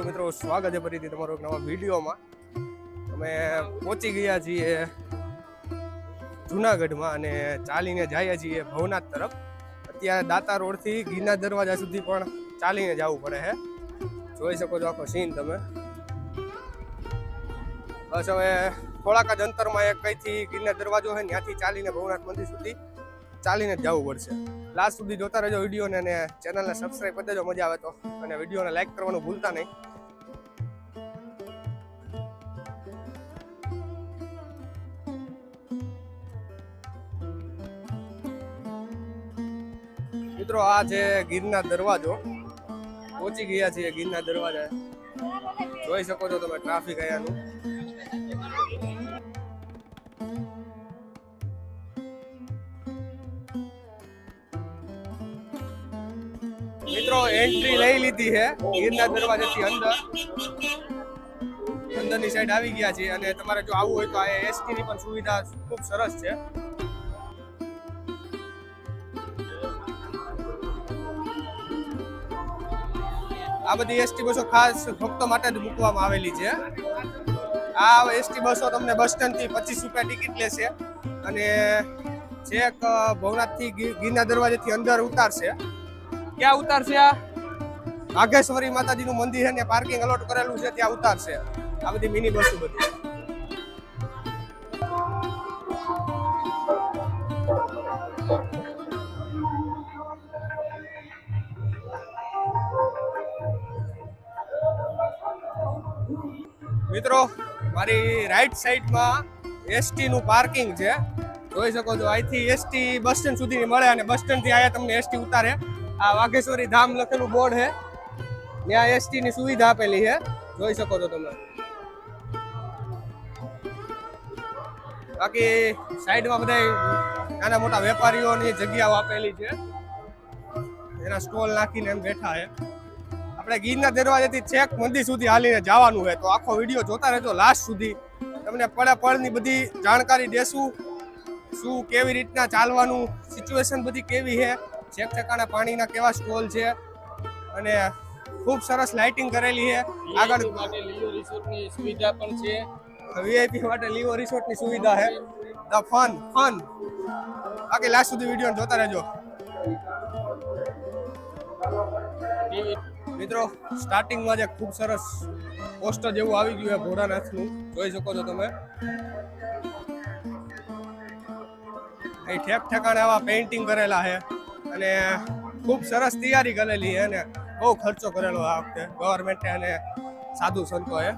મિત્રો સ્વાગત છે ફરીથી તમારો એક નવા વિડીયોમાં. અમે પહોંચી ગયા છીએ જુનાગઢમાં અને ચાલીને જઈએ છીએ ભવનાથ તરફ. અત્યારે દાતા રોડથી ગિરનાર દરવાજા સુધી પણ ચાલીને જવું પડે છે. જોઈ શકો છો આખો સીન તમે. બસ હવે થોડાક જ અંતરમાં એક કઈથી ગિરનાર દરવાજો છે ત્યાંથી ચાલીને ભવનાથ મંદિર સુધી ચાલીને જ જવું પડશે. લાસ્ટ સુધી જોતા રહેજો વિડીયોને અને ચેનલને સબસ્ક્રાઈબ કરી દેજો મજા આવે તો, અને વિડીયોને લાઈક કરવાનું ભૂલતા નહીં. મિત્રો આ છે ગિરનાર દરવાજો. પહોંચી ગયા છીએ ગિરનાર દરવાજા. જોઈ શકો છો તમે ટ્રાફિક અહીંયાનું. મિત્રો એન્ટ્રી લઈ લીધી છે ગિરનાર દરવાજાથી અંદરની સાઈડ આવી ગયા છે. અને તમારે જો આવવું હોય તો આ એસટી ની પણ સુવિધા ખૂબ સરસ છે. આ બધી એસટી બસો ખાસ ભક્તો માટે જ મૂકવામાં આવેલી છે. આ એસટી બસો તમને બસ સ્ટેન્ડ થી 25 રૂપિયા ટિકિટ લેશે અને છેક ભવનાથ થી ગિરનાર દરવાજેથી અંદર ઉતારશે. ક્યાં ઉતારશે? આ વાઘેશ્વરી માતાજીનું મંદિર છે ને પાર્કિંગ અલોટ કરેલું છે ત્યાં ઉતારશે. આ બધી મિની બસો બધી. મિત્રો મારી રાઈટ સાઈડમાં એસટી નું પાર્કિંગ છે. જોઈ શકો છો અહીંથી એસટી બસ સ્ટેન્ડ સુધી મળે અને બસ સ્ટેન્ડ થી અહીંયા તમને એસટી ઉતારે. આ વાઘેશ્વરી ધામ લખેલું બોર્ડ છે, ત્યાં એસટી ની સુવિધા આપેલી છે. જોઈ શકો છો તમે. બાકી સાઈડમાં બધા નાના મોટા વેપારીઓની જગ્યાઓ આપેલી છે, એના સ્ટોલ નાખીને એમ બેઠા છે. આપણે ગિરનાર દરવાજાથી છેક મંદિર સુધી હાલીને જવાનું હોય તો આખો વિડીયો જોતા રહેજો લાસ્ટ સુધી. તમને પળે પળની બધી જાણકારી દેશું. શું કેવી રીતના ચાલવાનું, સિચ્યુએશન બધી કેવી છે, છેક ઠેકાણે પાણીના કેવા સ્ટોલ છે, અને ખૂબ સરસ લાઇટિંગ કરેલી છે. આગળ લીઓ રિસોર્ટની સુવિધા પણ છે. વીઆઈપી માટે લીઓ રિસોર્ટની સુવિધા છે. The fun. બાકી લાસ્ટ સુધી વિડીયો જોતા રહેજો. મિત્રો સ્ટાર્ટિંગમાં જે ખૂબ સરસ પોસ્ટર જેવું આવી ગયું છે ભોળાનાથનું, જોઈ શકો છો તમે. અહીં ઠેક ઠેકાણે આવા પેઇન્ટિંગ કરેલા છે અને ખૂબ સરસ તૈયારી કરેલી છે અને બહુ ખર્ચો કરેલો આ વખતે ગવર્મેન્ટે અને સાધુ સંતોએ.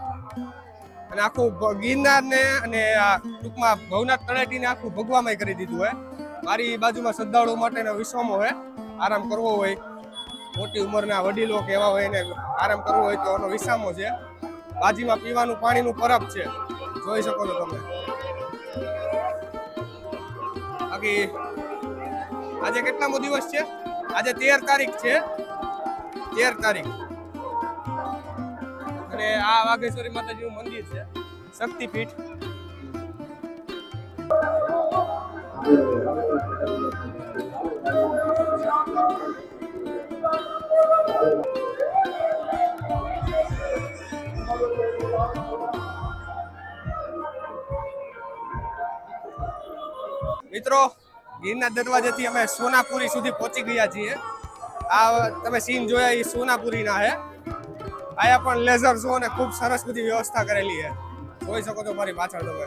અને આખું ગિરનારને અને ટૂંકમાં ભવનાથ તળેટીને આખું ભગવામય કરી દીધું હોય. મારી બાજુમાં શ્રદ્ધાળુઓ માટેનો વિશ્રામો હોય, આરામ કરવો હોય, મોટી ઉંમરના વડીલો કે એવા હોય એને આરામ કરવો હોય તો એનો વિસામો છે. બાજુમાં પીવાનું પાણીનું પરબ છે, જોઈ શકો છો તમે. બાકી આજે કેટલામો દિવસ છે? આજે 13 તારીખ છે. 13 તારીખ. અને આ વાઘેશ્વરી માતાજીનું મંદિર છે, શક્તિપીઠ. મિત્રો ગિરનાર દરવાજાથી અમે સોનાપુરી સુધી પહોંચી ગયા છીએ. આ તમે સીન જોયા એ સોનાપુરીના છે. આયા પણ લેઝર શો અને ખૂબ સરસ બધી વ્યવસ્થા કરેલી છે. જોઈ શકો છો મારી પાછળ તમે.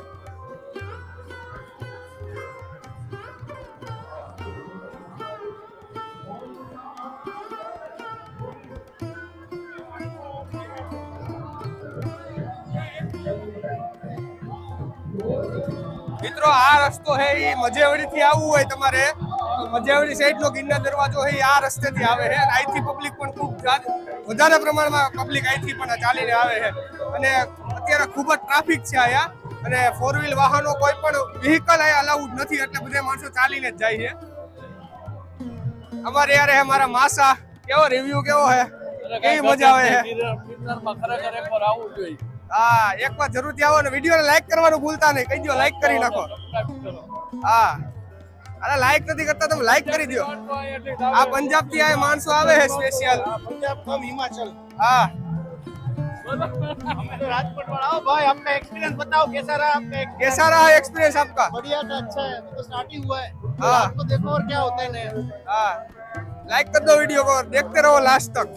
મિત્રો આ રસ્તો છે એ મજેવડી થી આવવું હોય તમારે, મજેવડી સાઈડ નો ગિરનાર દરવાજો છે આ રસ્તેથી આવે છે. અહીંથી પબ્લિક પણ ખૂબ વધારે પ્રમાણમાં પબ્લિક અહીંથી પણ ચાલીને આવે છે. અને અત્યારે ખૂબ જ ટ્રાફિક છે અહીંયા, અને 4 વ્હીલ વાહનો કોઈ પણ વ્હીકલ અહીંયા અલાઉડ નથી, એટલે બધા માણસો ચાલીને જ જાય છે. અમારે યાર હે મારા માસા. કેવો રિવ્યુ કેવો હે? કેવી મજા આવે છે? ગિરનારમાં ખરેખર એકવાર આવવું જોઈએ. હા, એકવાર જરૂરથી આવો ને વિડીયોને લાઈક કરવાનું ભૂલતા નહીં. કહી દો લાઈક કરી નાખો. હા, અરે લાઈક નથી કરતા તમે લાઈક કરી દો. આ પંજાબ થી આ માણસો આવે છે સ્પેશિયલ. पंजाब कम हिमाचल હા, हम तो राजकोट वाला हो भाई अपना एक्सपीरियंस बताओ कैसा रहा आपका experience? कैसा रहा एक्सपीरियंस आपका? बढ़िया था अच्छा है अभी तो स्टार्टिंग हुआ है तो हाँ। आपको देखो और क्या होता है नया हाँ, लाइक कर दो वीडियो को और देखते रहो लास्ट तक.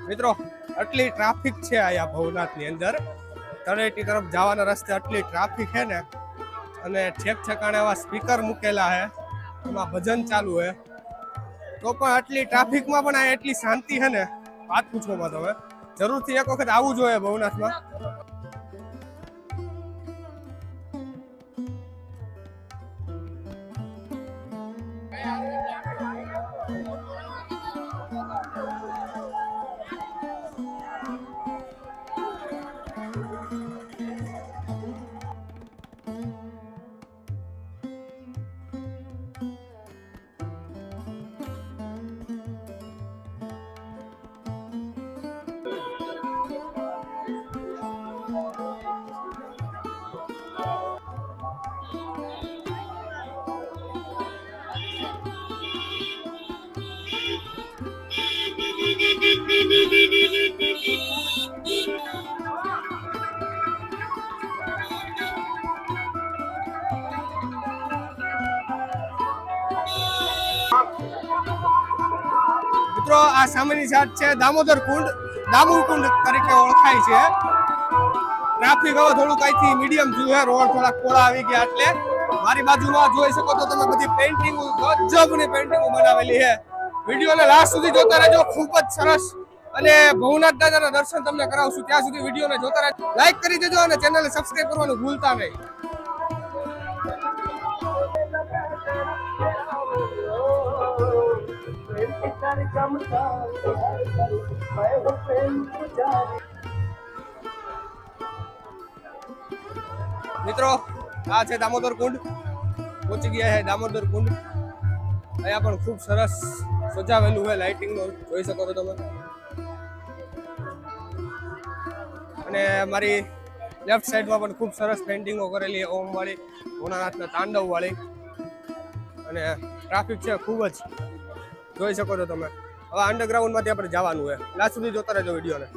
મિત્રો આટલી ટ્રાફિક છે અહીંયા ભવનાથની અંદર. તળેટી તરફ જવાના રસ્તે આટલી ટ્રાફિક છે ને, અને ઠેક ઠેકાણે એવા સ્પીકર મૂકેલા છે, એમાં ભજન ચાલુ છે. તો પણ આટલી ટ્રાફિકમાં પણ આ એટલી શાંતિ છે ને, વાત પૂછવામાં તમે જરૂરથી એક વખત આવવું જોઈએ ભવનાથમાં. મિત્રો આ સામેની સાઈડ છે દામોદર કુંડ, દામુ કુંડ તરીકે ઓળખાય છે. ટ્રાફિક હવે થોડુંક અહીંથી મીડિયમ થયું છે, રોડ થોડાક પોળા આવી ગયા. એટલે મારી બાજુમાં જોઈ શકો તો તમે બધી પેઇન્ટિંગ ગજબની પેઇન્ટિંગો બનાવેલી છે. વિડીયોને લાસ્ટ સુધી જોતા રહેજો, ખૂબ જ સરસ. અને ભવનાથ દાદાના દર્શન તમને કરાવશું. ત્યાં સુધી વિડીયોને જોતા રહેજો, લાઈક કરી દેજો અને ચેનલને સબસ્ક્રાઇબ કરવાનું ભૂલતા નહીં. મિત્રો આ છે દામોદર કુંડ. પહોંચી ગયા છે દામોદર કુંડ. અહીંયા પણ ખૂબ સરસ સજાવેલું છે, લાઇટિંગનું જોઈ શકો છો તમે. અને મારી લેફ્ટ સાઈડમાં પણ ખૂબ સરસ પેઇન્ટિંગો કરેલી, ઓમ વાળી, ભોળાનાથના તાંડવ વાળી. અને ટ્રાફિક છે ખૂબ જ, જોઈ શકો છો તમે. હવે અંડરગ્રાઉન્ડમાંથી આપણે જવાનું છે. લાસ્ટ સુધી જોતા રહેજો વિડીયોને.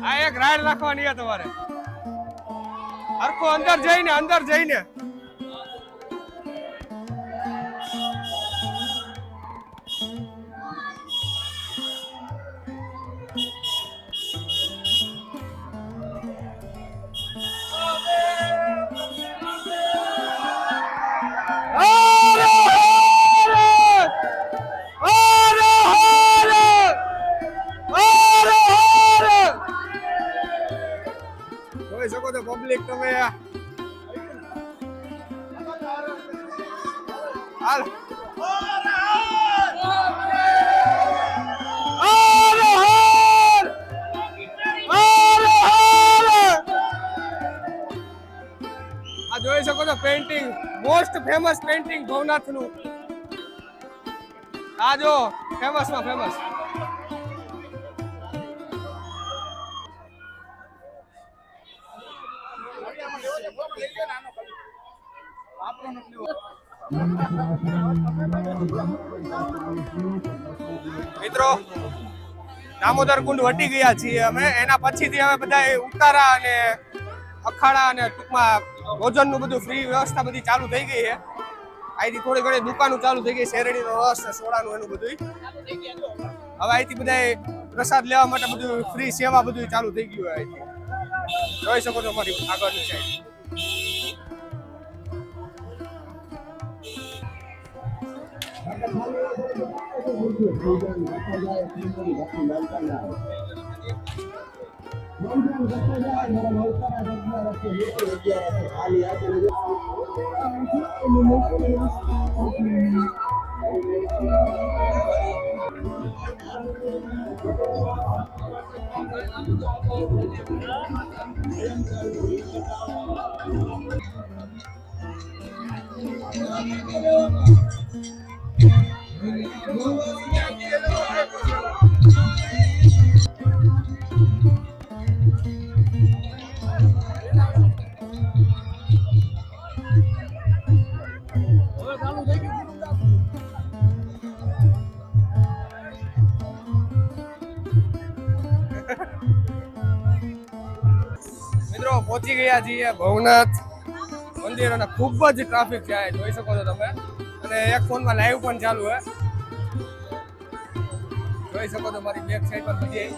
આ એક રાઈડ રાખવાની છે તમારે, હરખો અંદર જઈને Oh! મોસ્ટ ફેમસ પેઇન્ટિંગ ભવનાથનું. આ જો ફેમસ માં ફેમસ. મિત્રો દામોદર કુંડ વટી ગયા છીએ અમે. એના પછીથી અમે બધા ઉતારા અને અખાડા અને ટૂંકમાં ભોજનનું બધું ફ્રી વ્યવસ્થા બધી ચાલુ થઈ ગઈ છે. અહીંથી થોડી ઘણી દુકાનો ચાલુ થઈ ગઈ, શેરડીનો રસ ને સોડાનું એનું બધું. હવે અહીંથી બધા પ્રસાદ લેવા માટે બધું ફ્રી સેવા બધું ચાલુ થઈ ગયું હોય અહીંથી. જોઈ શકો છો મારી આગળની સાઈડ. મિત્રો પહોંચી ગયા છીએ ભવનાથ મંદિર અને ખૂબ જ ટ્રાફિક છે. આ જોઈ શકો છો તમે. અને એક ફોનમાં લાઈવ પણ ચાલુ છે. જોઈ શકો છો મારી બેક સાઈડ પર બધી.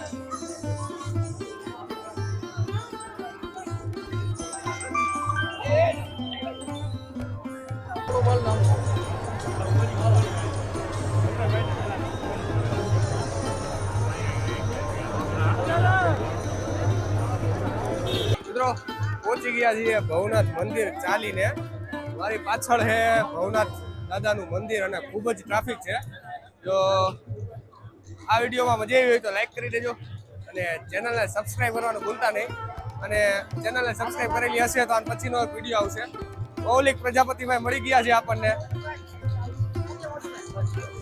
મિત્રો પહોંચી ગયા છીએ ભવનાથ મંદિર ચાલીને. મારી પાછળ છે ભવનાથ દાદાનું મંદિર અને ખૂબ જ ટ્રાફિક છે. જો આ વિડીયોમાં મજા આવી હોય તો લાઈક કરી દેજો અને ચેનલને સબસ્ક્રાઈબ કરવાનું ભૂલતા નહીં. અને ચેનલને સબસ્ક્રાઈબ કરેલી હશે તો આ પછીનો એક વિડીયો આવશે. મૌલિક પ્રજાપતિભાઈ મળી ગયા છે આપણને.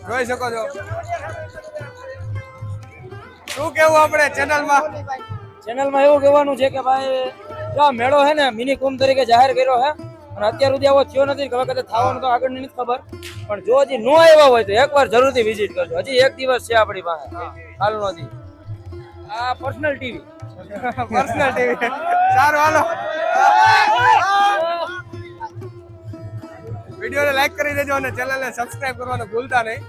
જોઈ શકો છો. શું કેવું આપણે ચેનલમાં એવું કહેવાનું છે કે ભાઈ જો આ મેળો છે ને મિની કુંભ તરીકે જાહેર કર્યો છે અને અત્યાર સુધી આવો થયો નથી. હવે કદાચ થવાનું તો આગળની નથી ખબર, પણ જો હજી ન આવ્યા હોય તો એકવાર જરૂરથી વિઝિટ કરજો. હજી એક દિવસ છે આપણી પાસે હાલનો દી. આ પર્સનલ ટીવી સારું હાલો. વિડીયોને લાઈક કરી દેજો અને ચેનલને સબસ્ક્રાઇબ કરવાનું ભૂલતા નહીં.